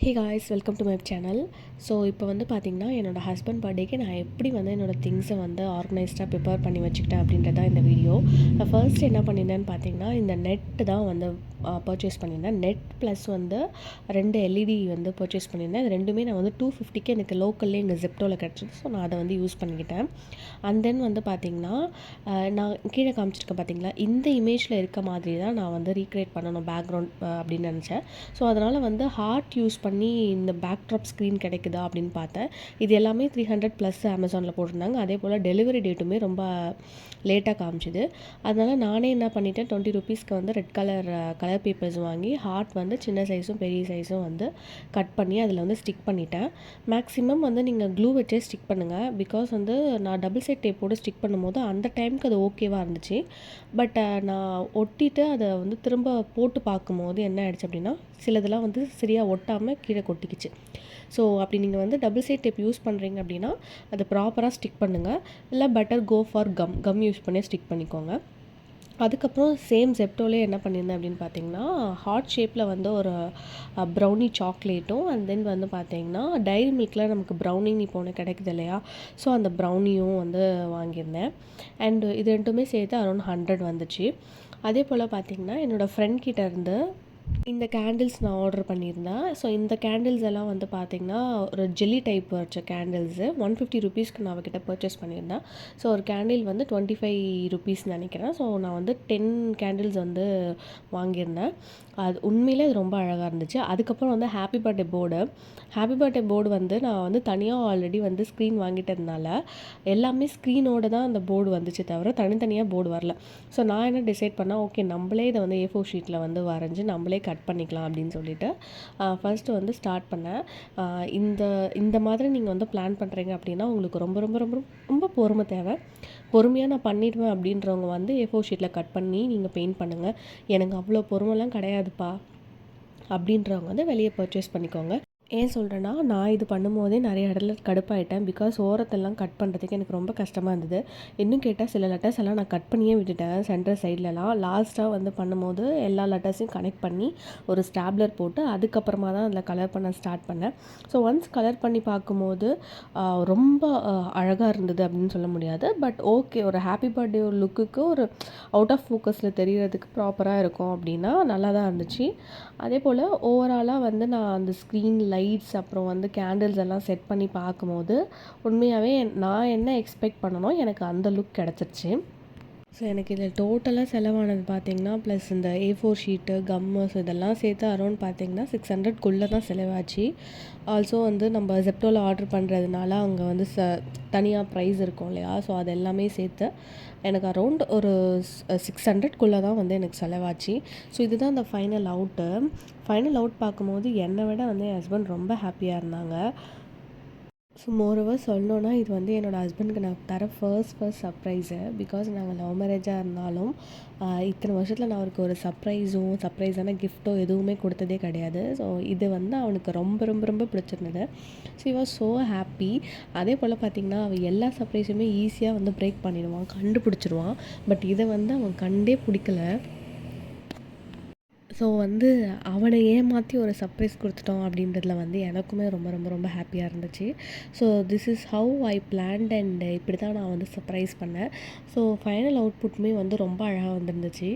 Hey guys, welcome to my channel. So இப்போ வந்து பார்த்திங்கன்னா, என்னோடய ஹஸ்பண்ட் பர்த்டேக்கு நான் எப்படி வந்து என்னோடய திங்ஸை வந்து ஆர்கனைஸ்டாக ப்ரிப்பேர் பண்ணி வச்சுக்கிட்டேன் அப்படின்றது தான் இந்த வீடியோ. நான் ஃபர்ஸ்ட் என்ன பண்ணியிருந்தேன்னு பார்த்தீங்கன்னா, இந்த நெட்டு தான் வந்து பர்ச்சேஸ் பண்ணியிருந்தேன். நெட் ப்ளஸ் வந்து 2 எல்இடி வந்து பர்ச்சேஸ் பண்ணியிருந்தேன். இது ரெண்டுமே நான் வந்து 250க்கு எனக்கு லோக்கல்லே இங்கே ஜெப்டோவில் கிடச்சிது. ஸோ நான் அதை வந்து யூஸ் பண்ணிக்கிட்டேன். அண்ட் தென் வந்து பார்த்திங்கன்னா, நான் கீழே காமிச்சிருக்கேன் பார்த்தீங்களா, இந்த இமேஜில் இருக்க மாதிரி தான் நான் வந்து ரீக்ரியேட் பண்ணணும் பேக்ரவுண்ட் அப்படின்னு நினச்சேன். ஸோ அதனால் வந்து ஹார்ட் யூஸ் பண்ணி இந்த பேக்ட்ராப் ஸ்க்ரீன் கிடைக்குதா அப்படின்னு பார்த்தேன். இது எல்லாமே 300+ அமேசானில் போட்டிருந்தாங்க. அதே போல் டெலிவரி டேட்டுமே ரொம்ப லேட்டாக காமிச்சிது. அதனால் நானே என்ன பண்ணிட்டேன், 20 ருபீஸ்க்கு வந்து ரெட் கலர் பேப்பர்ஸ் வாங்கி ஹார்ட் வந்து சின்ன சைஸும் பெரிய சைஸும் வந்து கட் பண்ணி அதில் வந்து ஸ்டிக் பண்ணிட்டேன். மேக்ஸிமம் வந்து நீங்கள் க்ளூ வச்சே ஸ்டிக் பண்ணுங்கள். பிகாஸ் வந்து நான் டபுள் சைட் டேப்போடு ஸ்டிக் பண்ணும்போது அந்த டைமுக்கு அது ஓகேவாக இருந்துச்சு. பட் நான் ஒட்டிட்டு அதை வந்து திரும்ப போட்டு பார்க்கும்போது என்ன ஆயிடுச்சு அப்படின்னா, சிலதெல்லாம் வந்து சரியாக ஒட்டாமல் கீழே கொட்டிக்கிச்சு. ஸோ அப்படி நீங்கள் வந்து டபுள் சைட் டேப் யூஸ் பண்ணுறீங்க அப்படின்னா அதை ப்ராப்பராக ஸ்டிக் பண்ணுங்கள். இல்லை better go for gum use பண்ணி ஸ்டிக் பண்ணிக்கோங்க. அதுக்கப்புறம் சேம் ஜெப்டோலே என்ன பண்ணியிருந்தேன் அப்படின்னு பார்த்தீங்கன்னா, ஹார்ட் ஷேப்பில் வந்து ஒரு ப்ரௌனி சாக்லேட்டும் அண்ட் தென் வந்து பார்த்தீங்கன்னா டைரி மில்கில் நமக்கு ப்ரௌனின்னு இப்போ ஒன்று கிடைக்குது இல்லையா, ஸோ அந்த ப்ரௌனியும் வந்து வாங்கியிருந்தேன். அண்டு இது ரெண்டுமே சேர்த்து அரௌண்ட் 100 வந்துச்சு. அதே போல் பார்த்தீங்கன்னா, என்னோடய ஃப்ரெண்ட் கிட்ட இருந்து இந்த கேண்டில்ஸ் நான் ஆர்டர் பண்ணியிருந்தேன். ஸோ இந்த கேண்டில்ஸ் எல்லாம் வந்து பார்த்திங்கன்னா, ஒரு ஜெல்லி டைப் வச்ச கேண்டில்ஸு 150 ருபீஸ்க்கு நான் அவகிட்ட பர்ச்சேஸ் பண்ணியிருந்தேன். ஸோ ஒரு கேண்டில் வந்து 25 ருபீஸ்ன்னு நினைக்கிறேன். ஸோ நான் வந்து 10 கேண்டில்ஸ் வந்து வாங்கியிருந்தேன். அது உண்மையிலே அது ரொம்ப அழகாக இருந்துச்சு. அதுக்கப்புறம் வந்து ஹாப்பி பர்த்டே போர்டு வந்து நான் வந்து தனியாக ஆல்ரெடி வந்து ஸ்க்ரீன் வாங்கிட்டதுனால எல்லாமே ஸ்க்ரீனோடு தான் அந்த போர்டு வந்துச்சு தவிர தனித்தனியாக போர்டு வரல. ஸோ நான் என்ன டிசைட் பண்ணேன், ஓகே நம்மளே இதை வந்து A4 ஷீட்டில் வந்து வரைஞ்சி நம்மளே கட் பண்ணிக்கலாம் அப்படின்னு சொல்லிட்டு ஃபஸ்ட்டு வந்து ஸ்டார்ட் பண்ணேன். இந்த இந்த மாதிரி நீங்கள் வந்து பிளான் பண்ணுறீங்க அப்படின்னா உங்களுக்கு ரொம்ப ரொம்ப ரொம்ப ரொம்ப பொறுமை தேவை. பொறுமையாக நான் பண்ணிடுவேன் அப்படின்றவங்க வந்து A4 ஷீட்டில் கட் பண்ணி நீங்கள் பெயிண்ட் பண்ணுங்கள். எனக்கு அவ்வளோ பொறுமைலாம் கிடையாதுப்பா அப்படின்றவங்க வந்து வெளியே பர்ச்சேஸ் பண்ணிக்கோங்க. ஏன் சொல்கிறேன்னா, நான் இது பண்ணும்போதே நிறைய இடத்துல கடுப்பாயிட்டேன். பிகாஸ் ஓரத்தெல்லாம் கட் பண்ணுறதுக்கு எனக்கு ரொம்ப கஷ்டமாக இருந்தது. இன்னும் கேட்டால் சில லெட்டர்ஸ் எல்லாம் நான் கட் பண்ணியே விட்டுட்டேன் சென்டர் சைட்லலாம். லாஸ்ட்டாக வந்து பண்ணும்போது எல்லா லெட்டர்ஸையும் கனெக்ட் பண்ணி ஒரு ஸ்டாப்லர் போட்டு அதுக்கப்புறமா தான் அதில் கலர் பண்ண ஸ்டார்ட் பண்ணேன். ஸோ ஒன்ஸ் கலர் பண்ணி பார்க்கும்போது ரொம்ப அழகாக இருந்தது அப்படின்னு சொல்ல முடியாது. பட் ஓகே, ஒரு ஹாப்பி பர்த்டே ஒரு லுக்குக்கு ஒரு அவுட் ஆஃப் ஃபோக்கஸில் தெரியறதுக்கு ப்ராப்பராக இருக்கும் அப்படின்னா நல்லா தான் இருந்துச்சு. அதே போல் ஓவராலாக வந்து நான் அந்த ஸ்க்ரீன் லைட்ஸ் அப்புறம் வந்து கேண்டில்ஸ் எல்லாம் செட் பண்ணி பார்க்கும்போது உண்மையாகவே நான் என்ன எக்ஸ்பெக்ட் பண்ணனோ எனக்கு அந்த லுக் கிடச்சிருச்சு. ஸோ எனக்கு இதில் டோட்டலாக செலவானது பார்த்திங்கன்னா, ப்ளஸ் இந்த A4 ஷீட்டு கம்மஸ் இதெல்லாம் சேர்த்து அரௌண்ட் பார்த்திங்கன்னா 600க்குள்ளே தான் செலவாச்சு. ஆல்சோ வந்து நம்ம ஜெப்டோவில் ஆர்டர் பண்ணுறதுனால அங்கே வந்து தனியாக ப்ரைஸ் இருக்கும் இல்லையா, ஸோ அது எல்லாமே சேர்த்து எனக்கு அரௌண்ட் ஒரு 600க்குள்ளே தான் வந்து எனக்கு செலவாச்சு. ஸோ இதுதான் அந்த ஃபைனல் அவுட் பார்க்கும்போது என்னை விட வந்து என் ஹஸ்பண்ட் ரொம்ப ஹாப்பியாக இருந்தாங்க. ஸோ மோரோவர் சொல்லணுன்னா, இது வந்து என்னோடய ஹஸ்பண்டுக்கு நான் தர ஃபர்ஸ்ட் சர்ப்ரைஸு. பிகாஸ் நாங்கள் லவ் மேரேஜாக இருந்தாலும் இத்தனை வருஷத்தில் நான் அவருக்கு ஒரு சர்ப்ரைஸான கிஃப்ட்டோ எதுவுமே கொடுத்ததே கிடையாது. ஸோ இது வந்து அவனுக்கு ரொம்ப ரொம்ப ரொம்ப பிடிச்சிருந்தது. So he was so happy. அதே போல் பார்த்திங்கன்னா, அவன் எல்லா சர்ப்ரைஸுமே ஈஸியாக வந்து பிரேக் பண்ணிடுவான், கண்டுபிடிச்சிருவான். பட் இதை வந்து அவன் கண்டே பிடிக்கல. ஸோ வந்து அவனை ஏமாற்றி ஒரு சர்ப்ரைஸ் கொடுத்துட்டோம் அப்படின்றதுல வந்து எனக்குமே ரொம்ப ரொம்ப ரொம்ப ஹாப்பியாக இருந்துச்சு. So this is how I plant and இப்படி தான் நான் வந்து சர்ப்ரைஸ் பண்ணேன். ஸோ ஃபைனல் அவுட்புட்டுமே வந்து ரொம்ப அழகாக வந்துருந்துச்சு.